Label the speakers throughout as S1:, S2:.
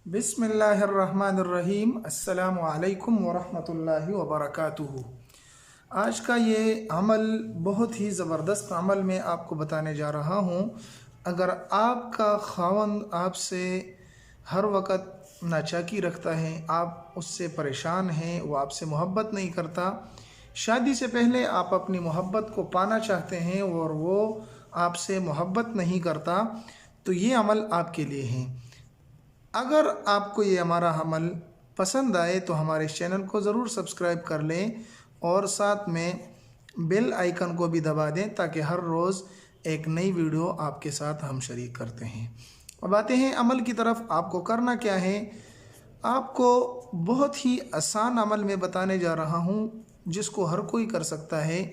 S1: बिस्मिल्लाहिर्रहमानिर्रहीम। अस्सलामु अलैकुम वरहमतुल्लाहि वबरकातुहू। आज का ये अमल बहुत ही ज़बरदस्त अमल मैं आपको बताने जा रहा हूँ। अगर आपका खावंद आपसे हर वक़्त नाचाकी रखता है, आप उससे परेशान हैं, वो आपसे मोहब्बत नहीं करता, शादी से पहले आप अपनी मोहब्बत को पाना चाहते हैं और वो आपसे मोहब्बत नहीं करता, तो ये अमल आपके लिए है। अगर आपको ये हमारा अमल पसंद आए तो हमारे इस चैनल को ज़रूर सब्सक्राइब कर लें और साथ में बेल आइकन को भी दबा दें ताकि हर रोज़ एक नई वीडियो आपके साथ हम शरीक करते हैं। अब आते हैं अमल की तरफ। आपको करना क्या है, आपको बहुत ही आसान अमल में बताने जा रहा हूँ जिसको हर कोई कर सकता है।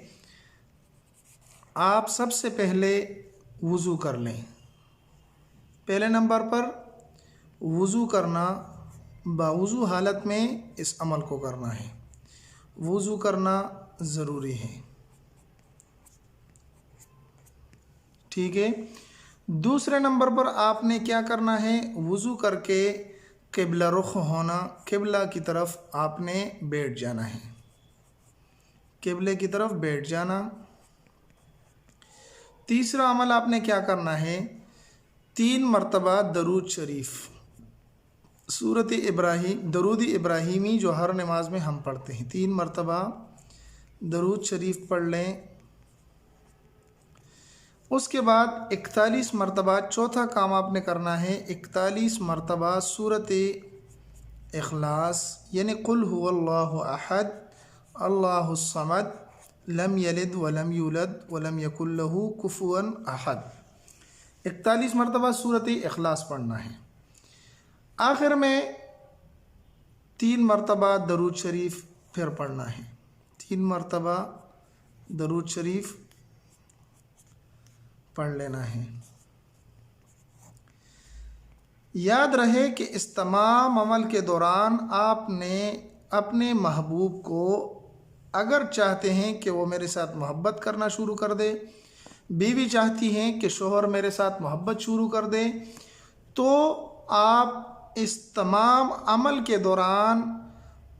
S1: आप सबसे पहले वज़ू कर लें। पहले नंबर पर वज़ू करना, बावज़ू हालत में इस अमल को करना है। वज़ू करना ज़रूरी है, ठीक है। दूसरे नंबर पर आपने क्या करना है, वज़ू करके क़िबला रुख होना, क़िबला की तरफ आपने बैठ जाना है, क़िबले की तरफ बैठ जाना। तीसरा अमल आपने क्या करना है, 3 मरतबा दरूद शरीफ, सूरत इब्राहीम, दरूद इब्राहीमी जो हर नमाज में हम पढ़ते हैं, 3 मरतबा दरूद शरीफ पढ़ लें। उसके बाद 41 मरतबा, चौथा काम आपने करना है, 41 मरतबा सूरत इखलास यानी कुल हुवल्लाहु अहद अल्लाहुस समद लम यलिद वलम यूलद वलम यकुल लहू कुफुवन अहद, 41 मरतबा सूरत इखलास पढ़ना है। आखिर में 3 मरतबा दरूद शरीफ फिर पढ़ना है, 3 मरतबा दरूद शरीफ पढ़ लेना है। याद रहे कि इस तमाम अमल के दौरान आपने अपने महबूब को, अगर चाहते हैं कि वो मेरे साथ मोहब्बत करना शुरू कर दे, बीवी चाहती हैं कि शोहर मेरे साथ मोहब्बत शुरू कर दे, तो आप इस तमाम अमल के दौरान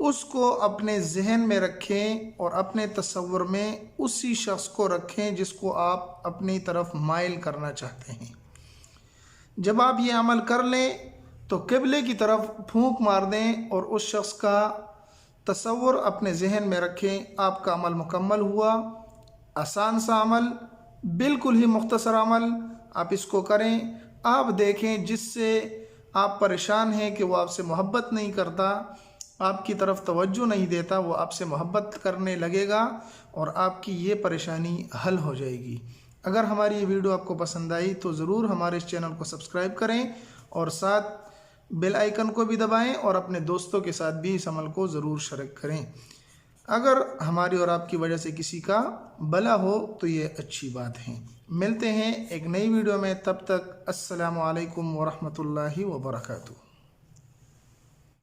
S1: उसको अपने जहन में रखें और अपने तसव्वुर में उसी शख्स को रखें जिसको आप अपनी तरफ माइल करना चाहते हैं। जब आप ये अमल कर लें तो क़िबले की तरफ फूंक मार दें और उस शख्स का तसव्वुर अपने जहन में रखें। आपका अमल मुकम्मल हुआ। आसान सा अमल, बिल्कुल ही मुख्तसर अमल, आप इसको करें। आप देखें जिससे आप परेशान हैं कि वो आपसे मोहब्बत नहीं करता, आपकी तरफ तवज्जो नहीं देता, वो आपसे मोहब्बत करने लगेगा और आपकी ये परेशानी हल हो जाएगी। अगर हमारी ये वीडियो आपको पसंद आई तो ज़रूर हमारे इस चैनल को सब्सक्राइब करें और साथ बेल आइकन को भी दबाएं और अपने दोस्तों के साथ भी इस अमल को ज़रूर शरीक करें। अगर हमारी और आपकी वजह से किसी का भला हो तो ये अच्छी बात है। मिलते हैं एक नई वीडियो में, तब तक अस्सलामु अलैकुम वरहमतुल्लाहि वबरकातुहू।